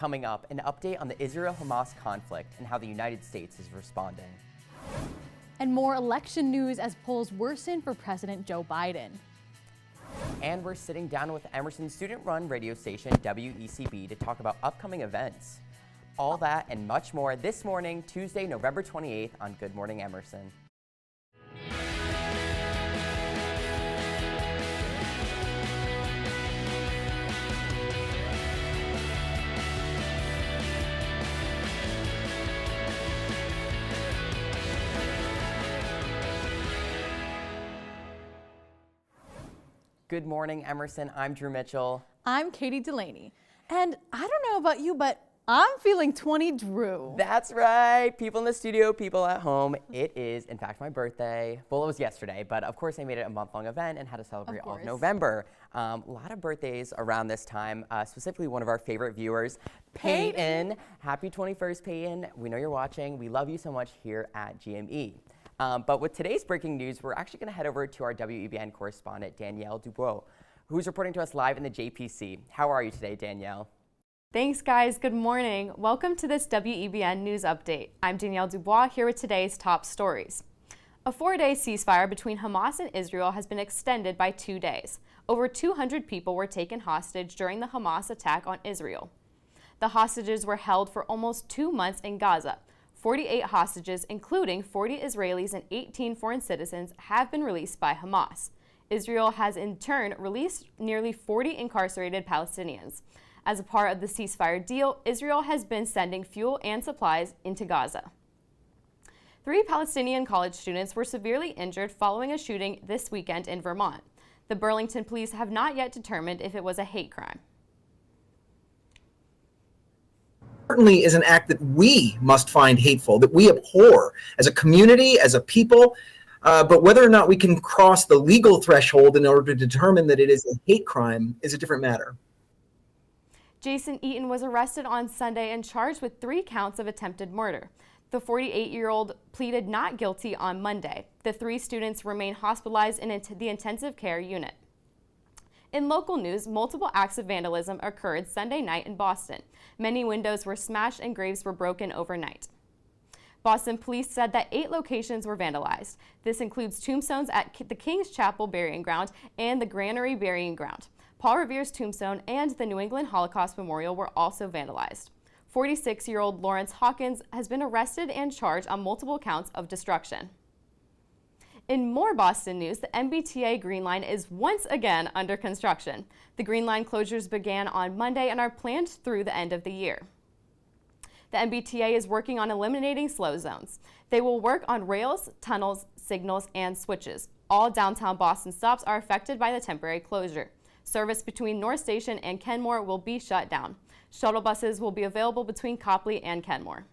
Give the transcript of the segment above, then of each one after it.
Coming up, an update on the Israel-Hamas conflict and how the United States is responding. And more election news as polls worsen for President Joe Biden. And we're sitting down with Emerson's student-run radio station, WECB, to talk about upcoming events. All that and much more this morning, Tuesday, November 28th on Good Morning Emerson. Good morning, Emerson. I'm Drew Mitchell. I'm Katie Delaney. And I don't know about you, but I'm feeling 20, Drew. That's right. People in the studio, people at home. It is, in fact, my birthday. Well, it was yesterday, but of course I made it a month-long event and had to celebrate all of November. A lot of birthdays around this time, specifically one of our favorite viewers, Peyton. Happy 21st, Peyton. We know you're watching. We love you so much here at GME. But with today's breaking news, we're actually going to head over to our WEBN correspondent, Danielle Dubois, who's reporting to us live in the JPC. How are you today, Danielle? Thanks, guys. Good morning. Welcome to this WEBN News Update. I'm Danielle Dubois here with today's top stories. A 4-day ceasefire between Hamas and Israel has been extended by 2 days. Over 200 people were taken hostage during the Hamas attack on Israel. The hostages were held for almost 2 months in Gaza. 48 hostages, including 40 Israelis and 18 foreign citizens, have been released by Hamas. Israel has in turn released nearly 40 incarcerated Palestinians. As a part of the ceasefire deal, Israel has been sending fuel and supplies into Gaza. 3 Palestinian college students were severely injured following a shooting this weekend in Vermont. The Burlington police have not yet determined if it was a hate crime. Certainly is an act that we must find hateful, that we abhor as a community, as a people. But whether or not we can cross the legal threshold in order to determine that it is a hate crime is a different matter. Jason Eaton was arrested on Sunday and charged with 3 counts of attempted murder. The 48-year-old pleaded not guilty on Monday. The 3 students remain hospitalized in the intensive care unit. In local news, multiple acts of vandalism occurred Sunday night in Boston. Many windows were smashed and graves were broken overnight. Boston police said that 8 locations were vandalized. This includes tombstones at the King's Chapel Burying Ground and the Granary Burying Ground. Paul Revere's tombstone and the New England Holocaust Memorial were also vandalized. 46-year-old Lawrence Hawkins has been arrested and charged on multiple counts of destruction. In more Boston news, the MBTA Green Line is once again under construction. The Green Line closures began on Monday and are planned through the end of the year. The MBTA is working on eliminating slow zones. They will work on rails, tunnels, signals, and switches. All downtown Boston stops are affected by the temporary closure. Service between North Station and Kenmore will be shut down. Shuttle buses will be available between Copley and Kenmore.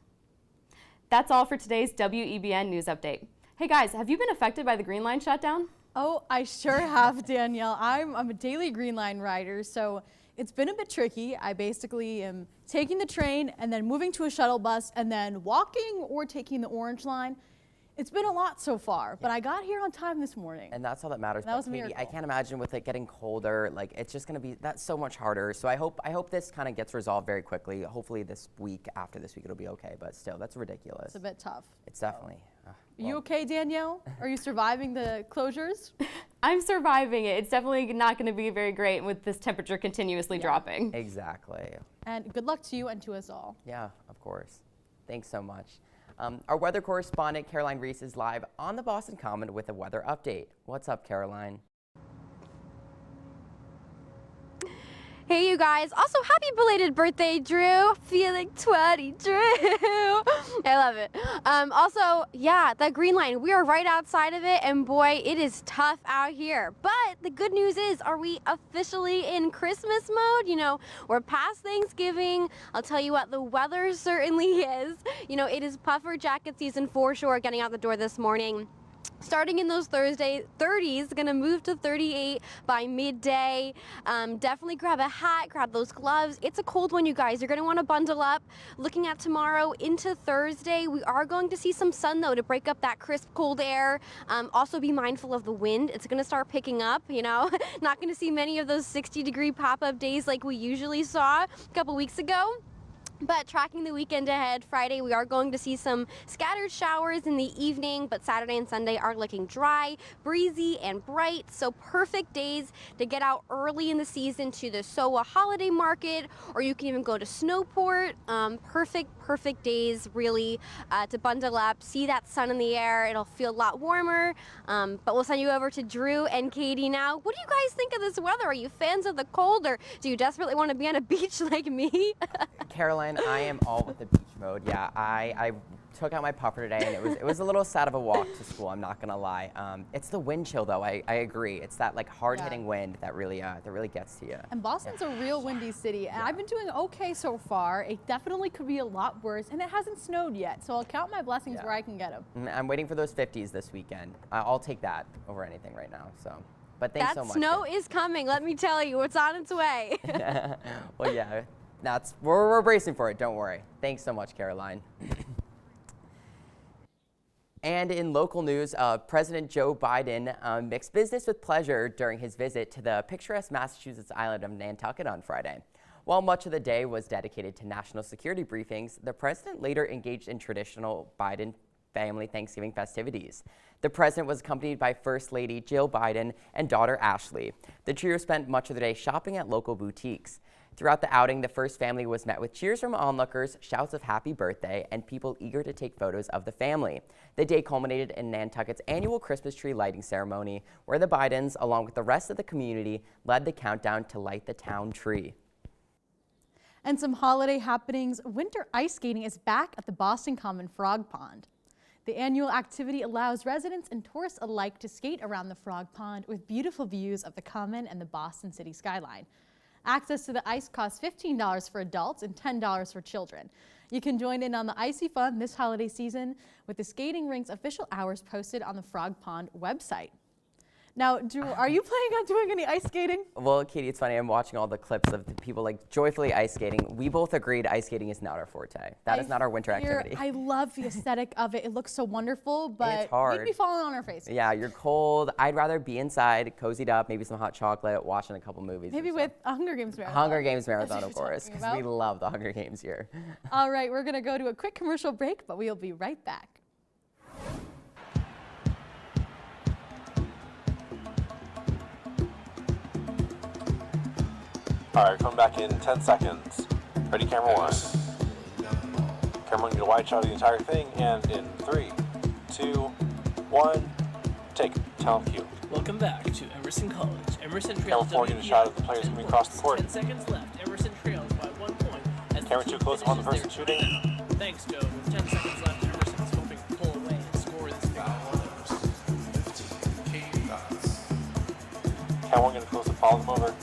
That's all for today's WEBN News Update. Hey guys, have you been affected by the Green Line shutdown? Oh, I sure have, Danielle. I'm a daily Green Line rider, so it's been a bit tricky. I basically am taking the train and then moving to a shuttle bus and then walking or taking the Orange Line. It's been a lot so far, but I got here on time this morning. And that's all that matters. That was a Katie, miracle. I can't imagine with it getting colder, like it's just going to be, that's so much harder. So I hope this kind of gets resolved very quickly. Hopefully this week, after this week, it'll be okay, but still, that's ridiculous. It's a bit tough. It's definitely. Are you okay, Danielle? Are you surviving the closures? I'm surviving it. It's definitely not going to be very great with this temperature continuously dropping. Exactly. And good luck to you and to us all. Yeah, of course. Thanks so much. Our weather correspondent, Caroline Reese, is live on the Boston Common with a weather update. What's up, Caroline? Hey, you guys. Also, happy belated birthday, Drew. Feeling 20, Drew. I love it. Also, yeah, the Green Line. We are right outside of it, and boy, it is tough out here. But the good news is, are we officially in Christmas mode? You know, we're past Thanksgiving. I'll tell you what, the weather certainly is. You know, it is puffer jacket season for sure getting out the door this morning. Starting in those Thursday 30s, gonna move to 38 by midday. Definitely grab a hat, grab those gloves. It's a cold one, you guys. You're gonna wanna bundle up. Looking at tomorrow into Thursday, we are going to see some sun though to break up that crisp cold air. Also be mindful of the wind. It's gonna start picking up, you know. Not gonna see many of those 60-degree pop-up days like we usually saw a couple weeks ago. But tracking the weekend ahead, Friday we are going to see some scattered showers in the evening, but Saturday and Sunday are looking dry, breezy, and bright. So perfect days to get out early in the season to the SOA holiday market, or you can even go to Snowport. Perfect days really to bundle up, see that sun in the air. It'll feel a lot warmer. But we'll send you over to Drew and Katie now. What do you guys think of this weather? Are you fans of the cold, or do you desperately want to be on a beach like me? Caroline, I am all with the beach mode. Yeah, I took out my puffer today, and it was a little sad of a walk to school. I'm not gonna lie. It's the wind chill though. I agree. It's that like hard-hitting wind that really gets to you. And Boston's a real windy city, and I've been doing okay so far. It definitely could be a lot worse, and it hasn't snowed yet, so I'll count my blessings where I can get them. I'm waiting for those 50s this weekend. I'll take that over anything right now. So, but thanks so much. That snow is coming. Let me tell you, it's on its way. Well, yeah. We're bracing for it, don't worry. Thanks so much, Caroline. And in local news, President Joe Biden mixed business with pleasure during his visit to the picturesque Massachusetts island of Nantucket on Friday. While much of the day was dedicated to national security briefings, the president later engaged in traditional Biden family Thanksgiving festivities. The president was accompanied by First Lady Jill Biden and daughter Ashley. The trio spent much of the day shopping at local boutiques. Throughout the outing, the First family was met with cheers from onlookers, shouts of happy birthday, and people eager to take photos of the family. The day culminated in Nantucket's annual Christmas tree lighting ceremony, where the Bidens, along with the rest of the community, led the countdown to light the town tree. And some holiday happenings. Winter ice skating is back at the Boston Common Frog Pond. The annual activity allows residents and tourists alike to skate around the Frog Pond with beautiful views of the Common and the Boston city skyline. Access to the ice costs $15 for adults and $10 for children. You can join in on the icy fun this holiday season with the skating rink's official hours posted on the Frog Pond website. Now, Drew, are you planning on doing any ice skating? Well, Katie, it's funny. I'm watching all the clips of the people like joyfully ice skating. We both agreed ice skating is not our forte. That is not our winter activity. I love the aesthetic of it. It looks so wonderful, but it's hard. we'd be falling on our faces. Yeah, you're cold. I'd rather be inside, cozied up, maybe some hot chocolate, watching a couple movies. Maybe with a Hunger Games marathon. Hunger Games marathon, of course, because we love the Hunger Games here. All right, we're going to go to a quick commercial break, but we'll be right back. All right, come back in 10 seconds. Ready, camera one. Camera one, get a wide shot of the entire thing, and in 3, 2, 1, take talent cue. Welcome back to Emerson College. Emerson Camera trails 4, get a shot of the players coming across the court. 10 seconds left. Emerson trails by 1 point. As Camera 2, close upon the person shooting. Thanks, Joe. With 10 seconds left, Emerson is hoping to pull away and score this big one. Camera 1, gonna close the follow them over.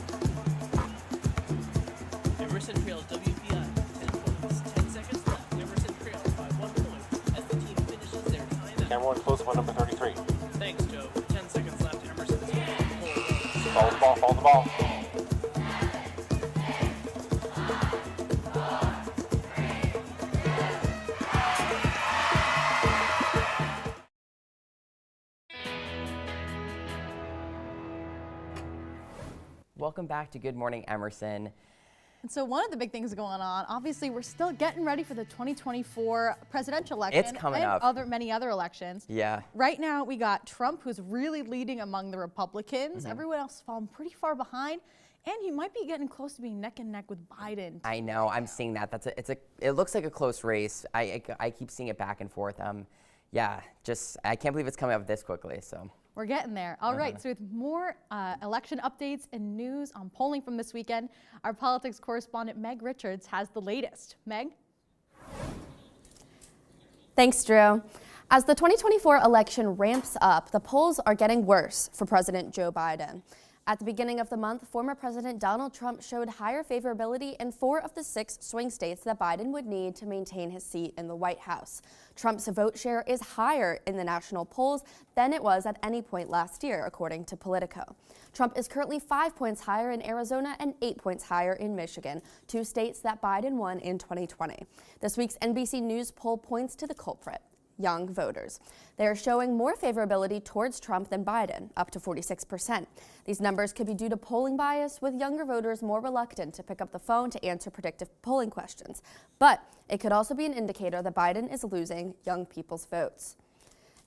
Emerson trails WPI 10 points. 10 seconds left. Emerson trails by 1 point as the team finishes their timeout. Camera 1, close up on number 33. Thanks, Joe. With 10 seconds left, Emerson is hoping to pull away. Follow the ball, follow the ball. Welcome back to Good Morning Emerson. And so one of the big things going on, obviously we're still getting ready for the 2024 presidential election. It's coming and up. Many other elections. Yeah. Right now we got Trump, who's really leading among the Republicans. Everyone else is falling pretty far behind. And he might be getting close to being neck and neck with Biden. I know, I'm seeing that. It looks like a close race. I keep seeing it back and forth. Yeah, I can't believe it's coming up this quickly, so. We're getting there. All right, so with more election updates and news on polling from this weekend, our politics correspondent Meg Richards has the latest. Meg? Thanks, Drew. As the 2024 election ramps up, the polls are getting worse for President Joe Biden. At the beginning of the month, former President Donald Trump showed higher favorability in 4 of the 6 swing states that Biden would need to maintain his seat in the White House. Trump's vote share is higher in the national polls than it was at any point last year, according to Politico. Trump is currently 5 points higher in Arizona and 8 points higher in Michigan, 2 states that Biden won in 2020. This week's NBC News poll points to the culprit. young voters. They are showing more favorability towards Trump than Biden, up to 46%. These numbers could be due to polling bias, with younger voters more reluctant to pick up the phone to answer predictive polling questions. But it could also be an indicator that Biden is losing young people's votes.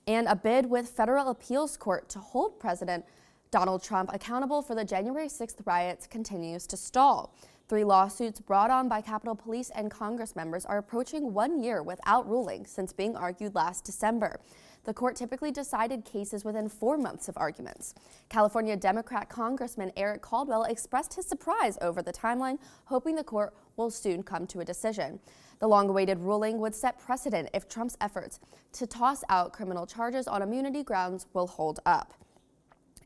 And a bid with federal appeals court to hold President Donald Trump accountable for the January 6th riots continues to stall. 3 lawsuits brought on by Capitol Police and Congress members are approaching 1 year without ruling since being argued last December. The court typically decided cases within 4 months of arguments. California Democrat Congressman Eric Caldwell expressed his surprise over the timeline, hoping the court will soon come to a decision. The long-awaited ruling would set precedent if Trump's efforts to toss out criminal charges on immunity grounds will hold up.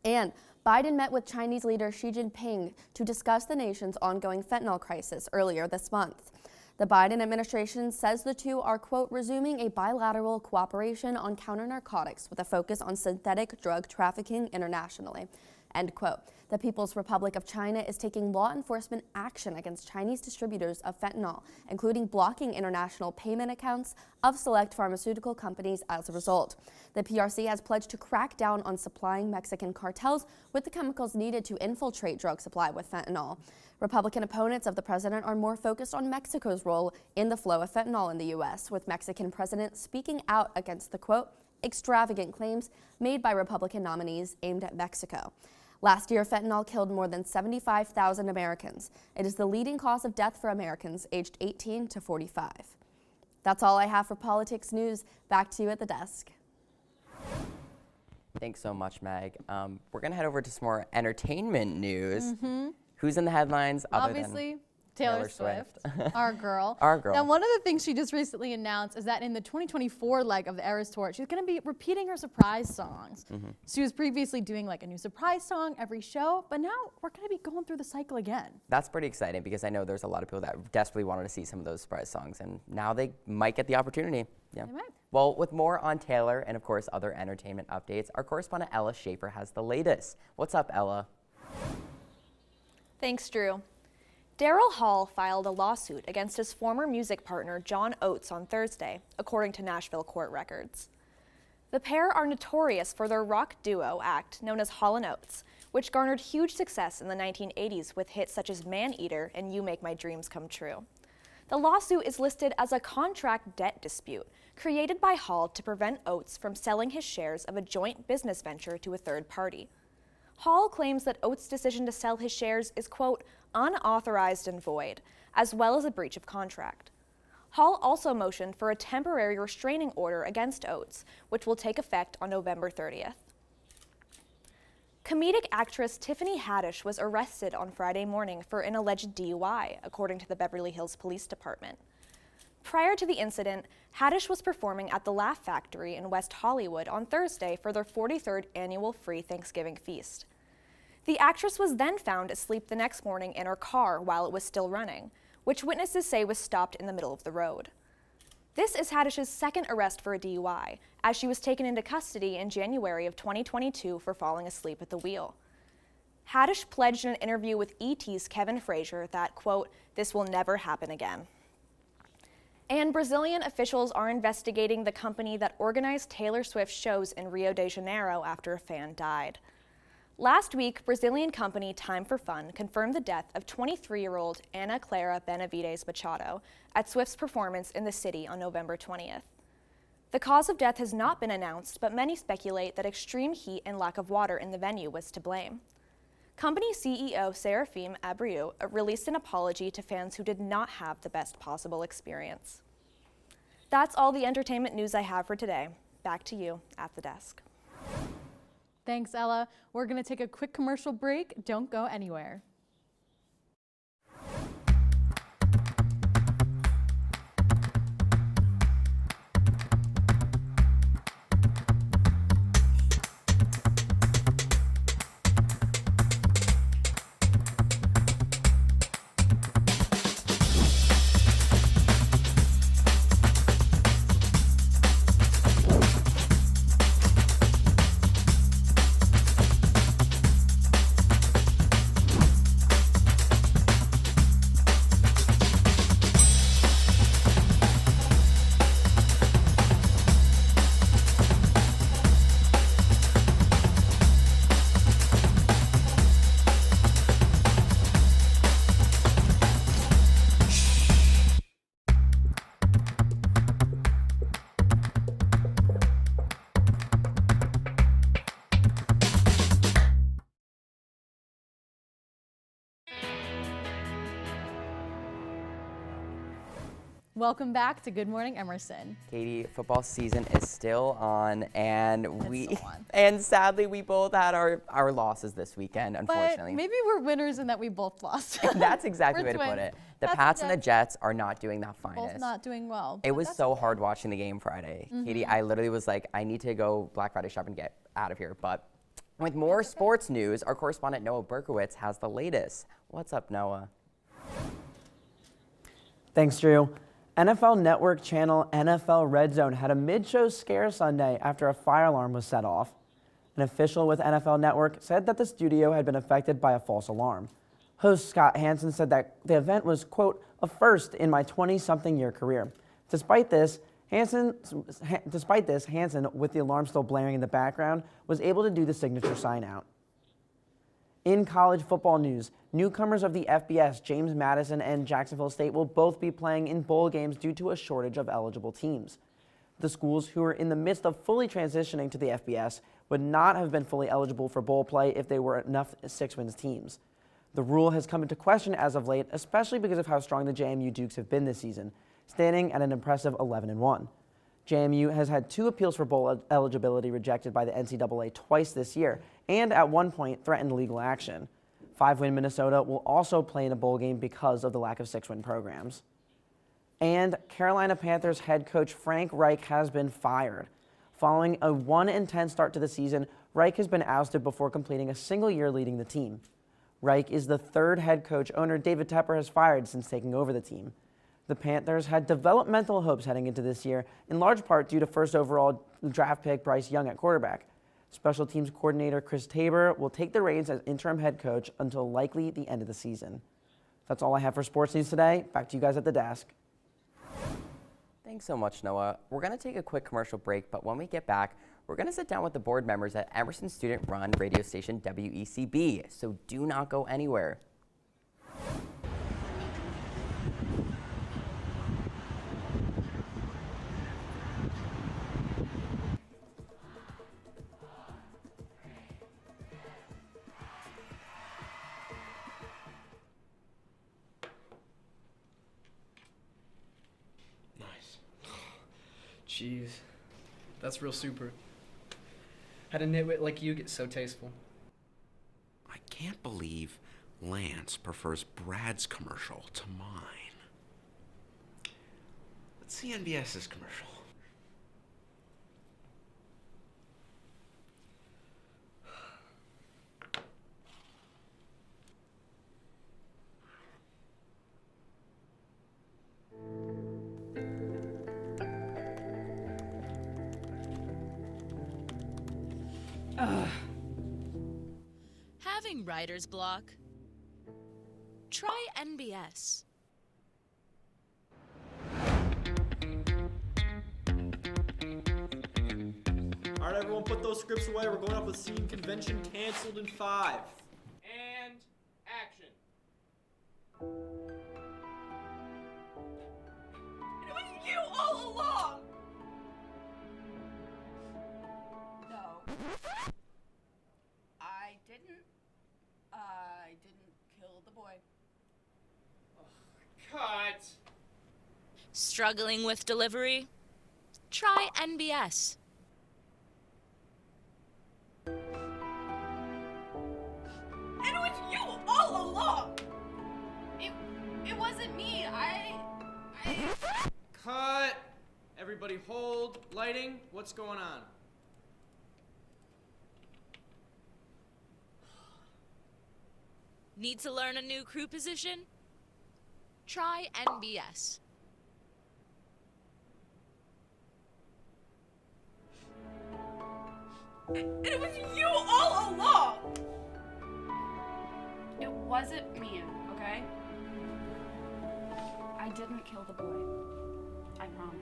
And Biden met with Chinese leader Xi Jinping to discuss the nation's ongoing fentanyl crisis earlier this month. The Biden administration says the two are, quote, resuming a bilateral cooperation on counter-narcotics with a focus on synthetic drug trafficking internationally, end quote. The People's Republic of China is taking law enforcement action against Chinese distributors of fentanyl, including blocking international payment accounts of select pharmaceutical companies as a result. The PRC has pledged to crack down on supplying Mexican cartels with the chemicals needed to infiltrate drug supply with fentanyl. Republican opponents of the president are more focused on Mexico's role in the flow of fentanyl in the U.S., with Mexican president speaking out against the, quote, extravagant claims made by Republican nominees aimed at Mexico. Last year, fentanyl killed more than 75,000 Americans. It is the leading cause of death for Americans aged 18 to 45. That's all I have for politics news. Back to you at the desk. Thanks so much, Meg. We're going to head over to some more entertainment news. Who's in the headlines other Obviously, Taylor Swift, our girl. Our girl. Now, one of the things she just recently announced is that in the 2024 leg of the Eras Tour, she's going to be repeating her surprise songs. She was previously doing like a new surprise song every show, but now we're going to be going through the cycle again. That's pretty exciting because I know there's a lot of people that desperately wanted to see some of those surprise songs, and now they might get the opportunity. Yeah. They might. Well, with more on Taylor and, of course, other entertainment updates, our correspondent Ella Schaefer has the latest. What's up, Ella? Thanks, Drew. Daryl Hall filed a lawsuit against his former music partner John Oates on Thursday, according to Nashville court records. The pair are notorious for their rock duo act known as Hall & Oates, which garnered huge success in the 1980s with hits such as Man Eater and You Make My Dreams Come True. The lawsuit is listed as a contract debt dispute created by Hall to prevent Oates from selling his shares of a joint business venture to a third party. Hall claims that Oates' decision to sell his shares is, quote, unauthorized and void, as well as a breach of contract. Hall also motioned for a temporary restraining order against Oates, which will take effect on November 30th. Comedic actress Tiffany Haddish was arrested on Friday morning for an alleged DUI, according to the Beverly Hills Police Department. Prior to the incident, Haddish was performing at the Laugh Factory in West Hollywood on Thursday for their 43rd annual free Thanksgiving feast. The actress was then found asleep the next morning in her car while it was still running, which witnesses say was stopped in the middle of the road. This is Haddish's second arrest for a DUI, as she was taken into custody in January of 2022 for falling asleep at the wheel. Haddish pledged in an interview with ET's Kevin Frazier that, quote, this will never happen again. And Brazilian officials are investigating the company that organized Taylor Swift's shows in Rio de Janeiro after a fan died. Last week, Brazilian company Time for Fun confirmed the death of 23-year-old Ana Clara Benavides Machado at Swift's performance in the city on November 20th. The cause of death has not been announced, but many speculate that extreme heat and lack of water in the venue was to blame. Company CEO Seraphim Abreu released an apology to fans who did not have the best possible experience. That's all the entertainment news I have for today. Back to you at the desk. Thanks, Ella. We're going to take a quick commercial break. Don't go anywhere. Welcome back to Good Morning Emerson. Katie, football season is still on, and still on. and sadly we both had our losses this weekend, unfortunately. But maybe we're winners in that we both lost. That's exactly the way to put it. The Pats and the Jets are not doing that finest. Both not doing well. It was so hard watching the game Friday. Katie, I literally was like, I need to go Black Friday shop and get out of here. But with more sports news, our correspondent Noah Berkowitz has the latest. What's up, Noah? Thanks, Drew. NFL Network channel NFL Red Zone had a mid-show scare Sunday after a fire alarm was set off. An official with NFL Network said that the studio had been affected by a false alarm. Host Scott Hansen said that the event was, quote, a first in my 20-something-year career. Despite this, Hansen, with the alarm still blaring in the background, was able to do the signature sign out. In college football news, newcomers of the FBS, James Madison and Jacksonville State, will both be playing in bowl games due to a shortage of eligible teams. The schools who are in the midst of fully transitioning to the FBS would not have been fully eligible for bowl play if they were enough six-wins teams. The rule has come into question as of late, especially because of how strong the JMU Dukes have been this season, standing at an impressive 11-1. JMU has had 2 appeals for bowl eligibility rejected by the NCAA twice this year, and at one point threatened legal action. 5-win Minnesota will also play in a bowl game because of the lack of 6-win programs. And Carolina Panthers head coach Frank Reich has been fired. Following a 1-10 start to the season, Reich has been ousted before completing a single year leading the team. Reich is the 3rd head coach owner David Tepper has fired since taking over the team. The Panthers had developmental hopes heading into this year, in large part due to first overall draft pick Bryce Young at quarterback. Special teams coordinator Chris Tabor will take the reins as interim head coach until likely the end of the season. That's all I have for sports news today. Back to you guys at the desk. Thanks so much, Noah. We're going to take a quick commercial break, but when we get back, we're going to sit down with the board members at Emerson student-run radio station WECB, so do not go anywhere. Jeez, that's real super. Had a nitwit like you get so tasteful. I can't believe Lance prefers Brad's commercial to mine. Let's see NBS's commercial. Having writer's block? Try NBS. All right, everyone, put those scripts away. We're going up with scene convention canceled in 5. And action. It was you all along! No. I didn't kill the boy. Cut. Struggling with delivery? Try NBS. It was you all along! It wasn't me. I... Cut. Everybody hold. Lighting. What's going on? Need to learn a new crew position? Try NBS. It was you all along! It wasn't me, okay? I didn't kill the boy. I promise.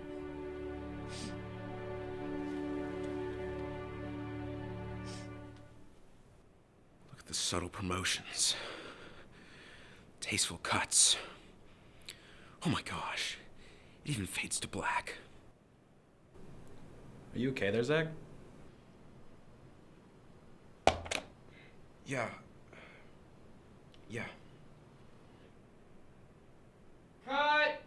Look at the subtle promotions. Tasteful cuts. Oh my gosh. It even fades to black. Are you okay there, Zach? Yeah. Yeah. Cut.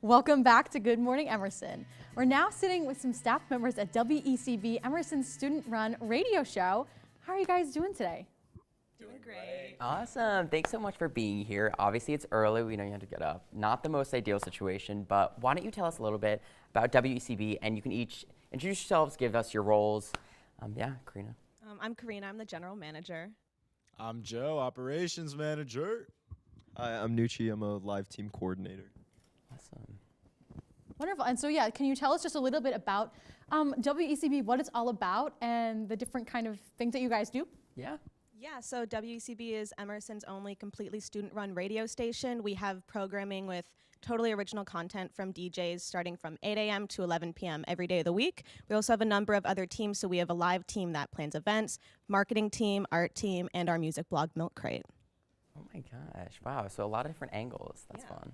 Welcome back to Good Morning Emerson. We're now sitting with some staff members at WECB, Emerson's student-run radio show. How are you guys doing today? Doing great. Awesome. Thanks so much for being here. Obviously, it's early. We know you have to get up. Not the most ideal situation, but why don't you tell us a little bit about WECB, and you can each introduce yourselves, give us your roles. Karina. I'm Karina. I'm the general manager. I'm Joe, operations manager. Hi, I'm Nucci. I'm a live team coordinator. Awesome. Wonderful. And so, can you tell us just a little bit about WECB, what it's all about, and the different kind of things that you guys do? Yeah. Yeah, so WECB is Emerson's only completely student-run radio station. We have programming with totally original content from DJs starting from 8 a.m. to 11 p.m. every day of the week. We also have a number of other teams, so we have a live team that plans events, marketing team, art team, and our music blog, Milk Crate. Oh my gosh, wow, so a lot of different angles. That's fun.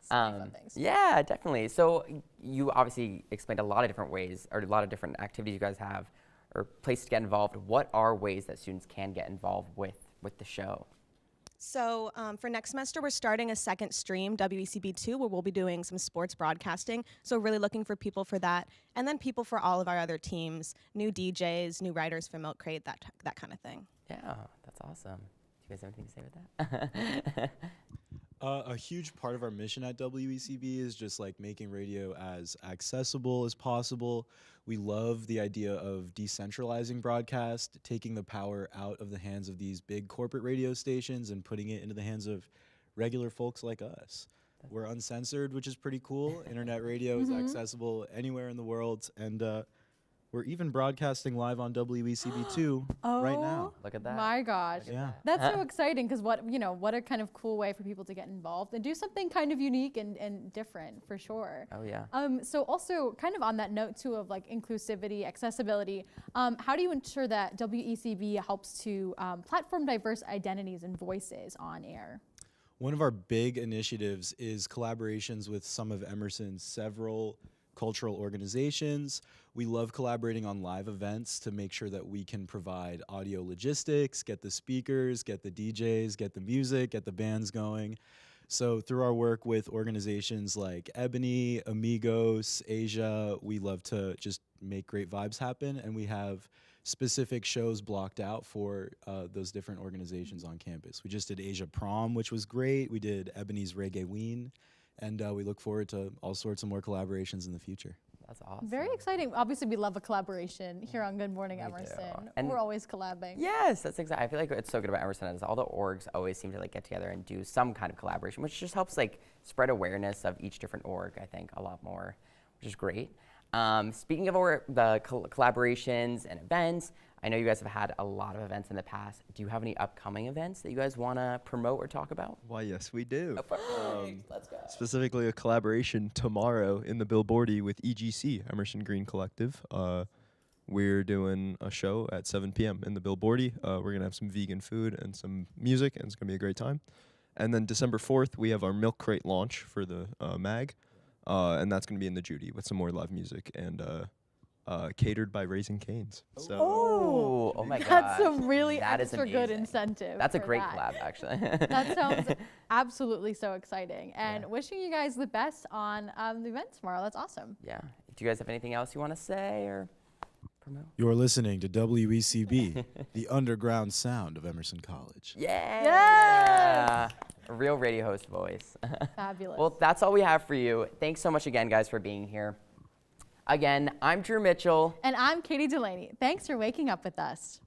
Fun things. Yeah, definitely. So you obviously explained a lot of different ways, or a lot of different activities you guys have, or places to get involved. What are ways that students can get involved with the show? So for next semester, we're starting a second stream, WECB2, where we'll be doing some sports broadcasting. So really looking for people for that. And then people for all of our other teams, new DJs, new writers for Milk Crate, that kind of thing. Yeah, that's awesome. Do you guys have anything to say with that? A huge part of our mission at WECB is just like making radio as accessible as possible. We love the idea of decentralizing broadcast, taking the power out of the hands of these big corporate radio stations and putting it into the hands of regular folks like us. We're uncensored, which is pretty cool. Internet radio is accessible anywhere in the world, and we're even broadcasting live on WECB2 right now. Look at that. My gosh. Yeah. That's so exciting because what a kind of cool way for people to get involved and do something kind of unique and different for sure. Oh yeah. So also kind of on that note too of like inclusivity, accessibility, how do you ensure that WECB helps to platform diverse identities and voices on air? One of our big initiatives is collaborations with some of Emerson's several cultural organizations. We love collaborating on live events to make sure that we can provide audio logistics, get the speakers, get the DJs, get the music, get the bands going. So through our work with organizations like Ebony, Amigos, Asia, we love to just make great vibes happen, and we have specific shows blocked out for those different organizations on campus. We just did Asia Prom, which was great. We did Ebony's Reggae Ween. And we look forward to all sorts of more collaborations in the future. That's awesome. Very exciting. Obviously, we love a collaboration here on Good Morning Emerson. And we're always collabing. Yes, that's exactly. I feel like it's so good about Emerson is all the orgs always seem to like get together and do some kind of collaboration, which just helps like spread awareness of each different org, I think, a lot more, which is great. Speaking of the collaborations and events, I know you guys have had a lot of events in the past. Do you have any upcoming events that you guys want to promote or talk about? Why, yes, we do. Let's go. Specifically, a collaboration tomorrow in the Billboardy with EGC, Emerson Green Collective. We're doing a show at 7 p.m. in the Billboardy. We're going to have some vegan food and some music, and it's going to be a great time. And then December 4th, we have our Milk Crate launch for the mag, and that's going to be in the Judy with some more live music and catered by Raising Cane's. So oh my god. That's a really that extra is good incentive. That's a for great that. collab, actually. That sounds absolutely so exciting. And wishing you guys the best on the event tomorrow. That's awesome. Yeah. Do you guys have anything else you want to say or promote? You're listening to WECB, the underground sound of Emerson College. Yeah. Yes! A real radio host voice. Fabulous. Well, that's all we have for you. Thanks so much again, guys, for being here. Again, I'm Drew Mitchell. And I'm Katie Delaney. Thanks for waking up with us.